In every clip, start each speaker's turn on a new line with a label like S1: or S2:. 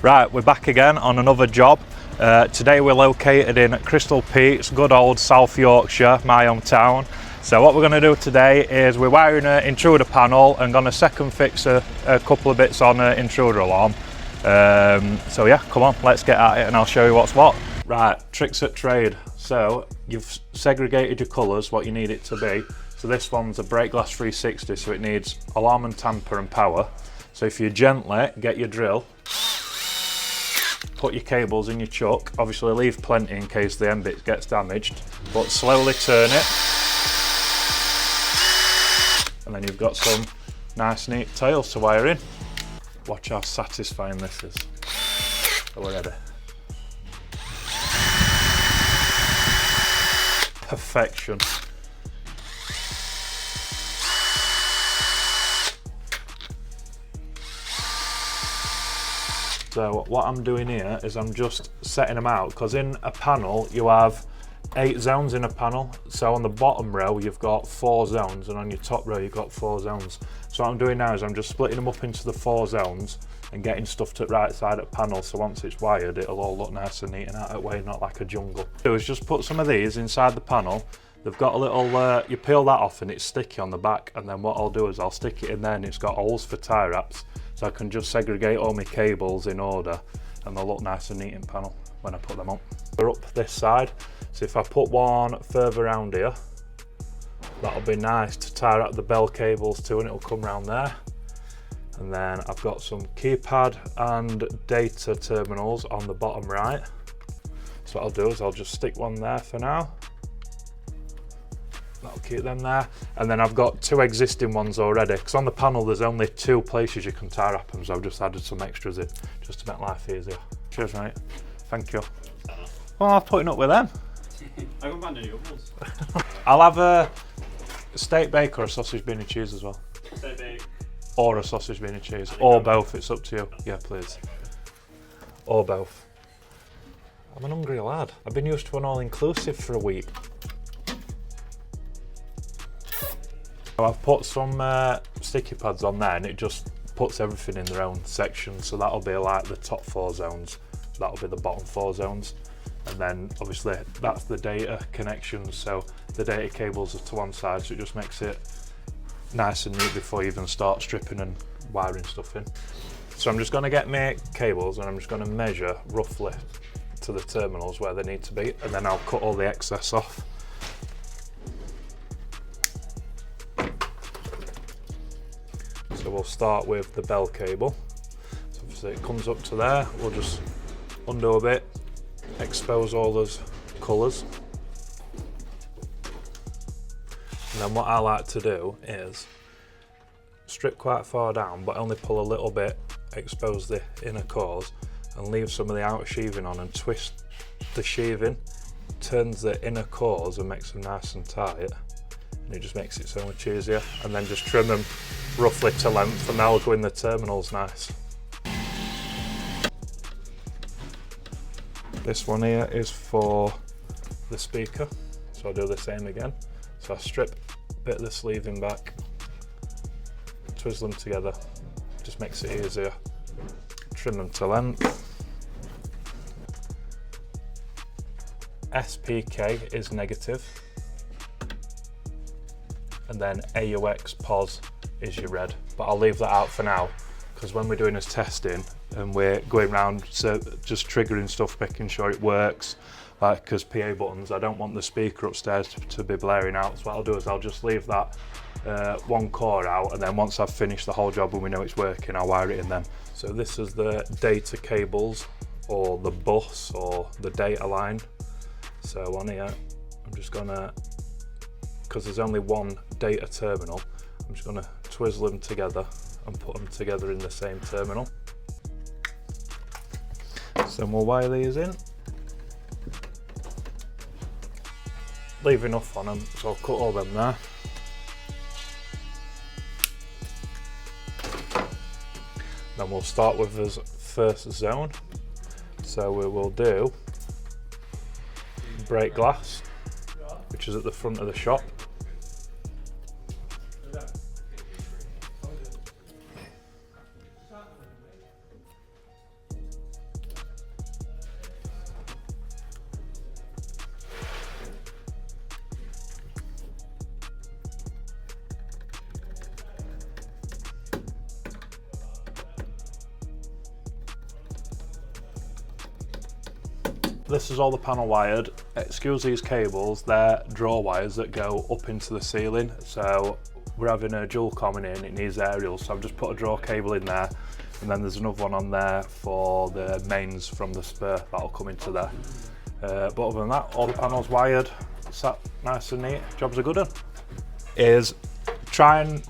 S1: Right, we're back again on another job. Today we're located in Crystal Peaks, good old South Yorkshire, my hometown. So what we're going to do today is we're wiring an intruder panel and going to second fix a couple of bits on an intruder alarm. So yeah, come on, let's get at it and I'll show you what's what. Right, tricks at trade. So you've segregated your colours, what you need it to be. So this one's a break glass 360, so it needs alarm and tamper and power. So if you gently get your drill, put your cables in your chuck, obviously leave plenty in case the end bit gets damaged, but slowly turn it, and then you've got some nice neat tails to wire in. Watch how satisfying this is. So we're ready. Perfection. So what I'm doing here is I'm just setting them out, because in a panel you have 8 zones in a panel. So on the bottom row you've got 4 zones, and on your top row you've got 4 zones. So what I'm doing now is I'm just splitting them up into the 4 zones and getting stuff to the right side of the panel, so once it's wired it'll all look nice and neat and out of the way, not like a jungle. Do is just put some of these inside the panel. They've got a little, you peel that off and it's sticky on the back, and then what I'll do is I'll stick it in there and it's got holes for tie wraps, so I can just segregate all my cables in order and they'll look nice and neat in panel when I put them on. We're up this side, so if I put one further around here, that'll be nice to tie up the bell cables to, and it'll come round there. And then I've got some keypad and data terminals on the bottom right. So what I'll do is I'll just stick one there for now. That'll keep them there. And then I've got 2 existing ones already, because on the panel there's only 2 places you can tie wrap them, so I've just added some extras in just to make life easier. Cheers mate, thank you. Well, I'm putting up with them.
S2: I can find any other ones.
S1: I'll have a steak bake or a sausage bean and cheese as well.
S2: Steak bake.
S1: Or a sausage bean and cheese, or both, it's up to you. Yeah, please. Or both. I'm an hungry lad. I've been used to an all-inclusive for a week. So I've put some sticky pads on there, and it just puts everything in their own section. So that'll be like the top 4 zones. That'll be the bottom 4 zones. And then obviously that's the data connections. So the data cables are to one side, so it just makes it nice and neat before you even start stripping and wiring stuff in. So I'm just going to get my cables and I'm just going to measure roughly to the terminals where they need to be, and then I'll cut all the excess off. So we'll start with the bell cable. So obviously it comes up to there, we'll just undo a bit, expose all those colours. And then what I like to do is strip quite far down, but only pull a little bit, expose the inner cores, and leave some of the outer sheathing on and twist the sheathing, turns the inner cores and makes them nice and tight, and it just makes it so much easier. And then just trim them roughly to length, and that'll go in the terminals nice. This one here is for the speaker, so I'll do the same again. So I strip a bit of the sleeving back, twist them together, just makes it easier. Trim them to length. SPK is negative, and then AUX POS is your red. But I'll leave that out for now, because when we're doing this testing and we're going around so just triggering stuff, making sure it works, like because PA buttons, I don't want the speaker upstairs to be blaring out. So what I'll do is I'll just leave that one core out, and then once I've finished the whole job and we know it's working, I'll wire it in then. So this is the data cables, or the bus, or the data line. So on here, I'm just gonna, because there's only one data terminal, I'm just gonna twizzle them together and put them together in the same terminal. So we'll wire these in. Leave enough on them, so I'll cut all them there. Then we'll start with this first zone. So we will do break glass, which is at the front of the shop. This is all the panel wired. Excuse these cables, they're draw wires that go up into the ceiling. So we're having a dual coming in, it needs aerials, so I've just put a draw cable in there, and then there's another one on there for the mains from the spur that'll come into there. But other than that, all the panels wired, sat nice and neat, job's a good one. Is try and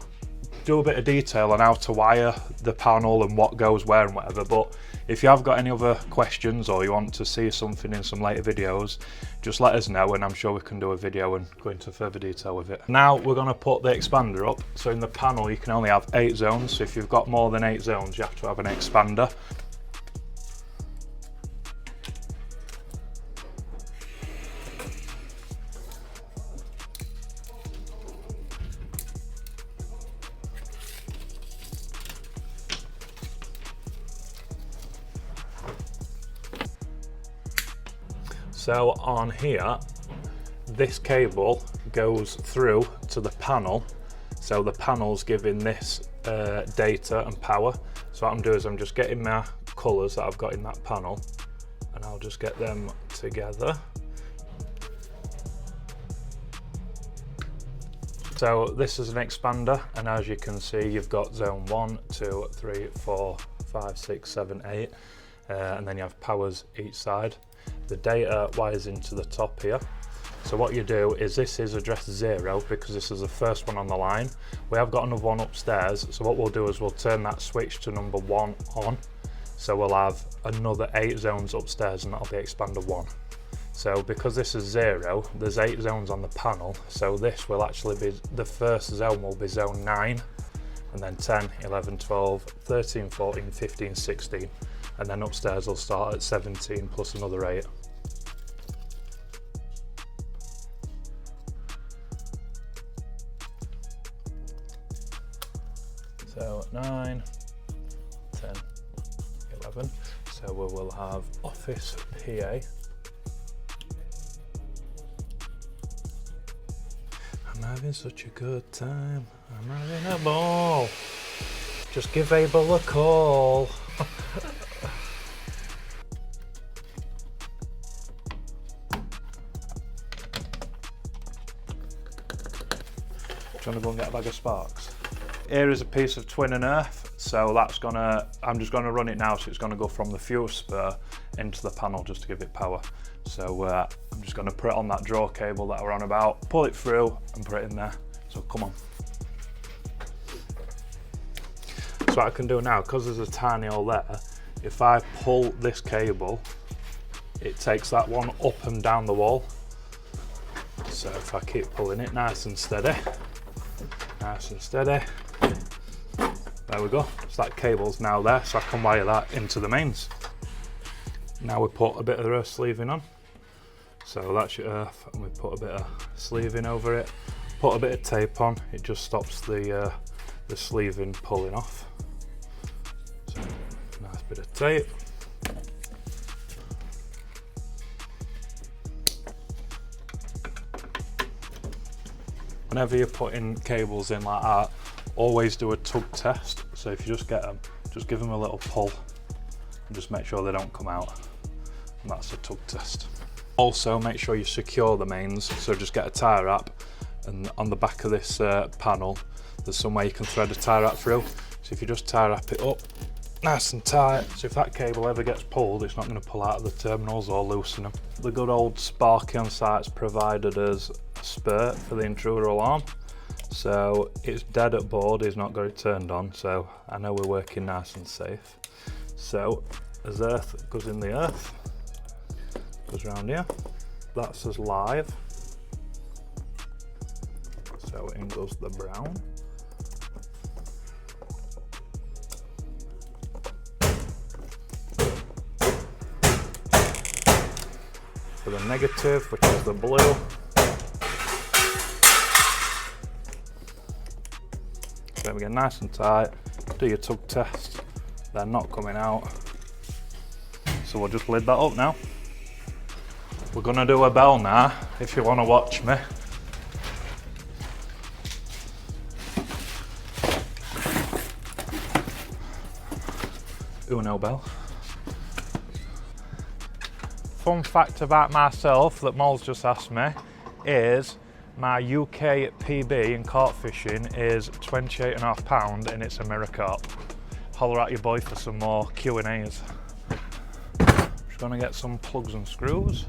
S1: do a bit of detail on how to wire the panel and what goes where and whatever, but if you have got any other questions or you want to see something in some later videos, just let us know and I'm sure we can do a video and go into further detail with it. Now we're going to put the expander up. So in the panel you can only have 8 zones, so if you've got more than 8 zones you have to have an expander. So on here, this cable goes through to the panel. So the panel's giving this data and power. So what I'm doing is I'm just getting my colours that I've got in that panel and I'll just get them together. So this is an expander, and as you can see you've got zone 1, 2, 3, 4, 5, 6, 7, 8 and then you have powers each side. The data wires into the top here. So what you do is, this is address 0 because this is the first one on the line. We have got another one upstairs, so what we'll do is we'll turn that switch to number 1 on. So we'll have another 8 zones upstairs and that'll be expander 1. So because this is 0, there's 8 zones on the panel, so this will actually be, the first zone will be zone 9, and then 10, 11, 12, 13, 14, 15, 16. And then upstairs will start at 17 plus another 8. So 9, 10, 11. So we will have office PA. I'm having such a good time. I'm having a ball. Just give Abel a call. Do you want to go and get a bag of sparks? Here is a piece of twin and earth, so that's gonna, I'm just gonna run it now, so it's gonna go from the fuel spur into the panel just to give it power. So I'm just gonna put it on that draw cable that we're on about, pull it through and put it in there. So come on. So what I can do now, because there's a tiny hole there, if I pull this cable, it takes that one up and down the wall. So if I keep pulling it nice and steady, there we go. So that cable's now there, so I can wire that into the mains. Now we put a bit of the earth sleeving on. So that's your earth, and we put a bit of sleeving over it. Put a bit of tape on, it just stops the sleeving pulling off. So nice bit of tape. Whenever you're putting cables in like that, always do a tug test. So if you just get them, just give them a little pull and just make sure they don't come out. And that's a tug test. Also make sure you secure the mains, so just get a tie wrap, and on the back of this panel there's some way you can thread a tie wrap through. So if you just tie wrap it up nice and tight, so if that cable ever gets pulled, it's not going to pull out of the terminals or loosen them. The good old Sparky on site's provided us a spur for the intruder alarm. So it's dead at board, he's not got it turned on, so I know we're working nice and safe. So as earth goes in the earth, goes around here, that's us live. So in goes the brown. For the negative, which is the blue. So we get nice and tight, do your tug test, they're not coming out. So we'll just lid that up now. We're gonna do a bell now, if you wanna watch me. Uno bell. fun fact about myself that Mol's just asked me is my UK PB in carp fishing is £28.5 and it's a mirror carp. Holler at your boy for some more Q&As. Just gonna get some plugs and screws.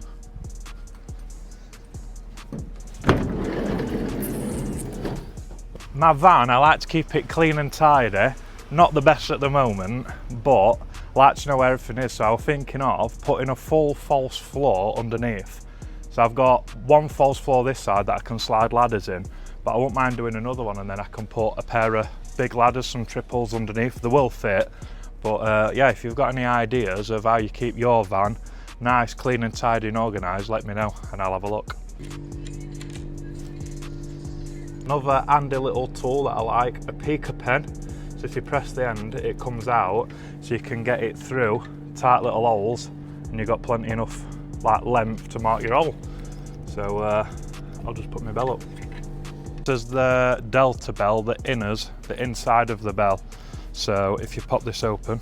S1: My van, I like to keep it clean and tidy. Not the best at the moment, but I like to know where everything is. So I was thinking of putting a full false floor underneath. So I've got one false floor this side that I can slide ladders in, but I won't mind doing another one and then I can put a pair of big ladders, some triples underneath. They will fit, but yeah, if you've got any ideas of how you keep your van nice, clean and tidy and organised, let me know and I'll have a look. Another handy little tool that I like, a pica pen. So if you press the end, it comes out so you can get it through tight little holes and you've got plenty enough like length to mark your hole. So I'll just put my bell up. This is the delta bell, the inners, the inside of the bell. So if you pop this open,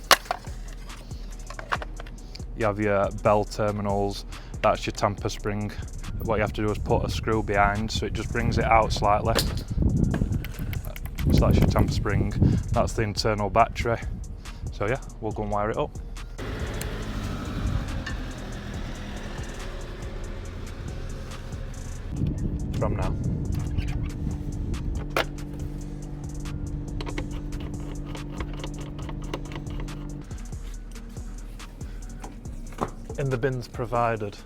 S1: you have your bell terminals, that's your tamper spring. What you have to do is put a screw behind so it just brings it out slightly. So that's your tamper spring, that's the internal battery. So yeah, we'll go and wire it up. From now. In the bins provided.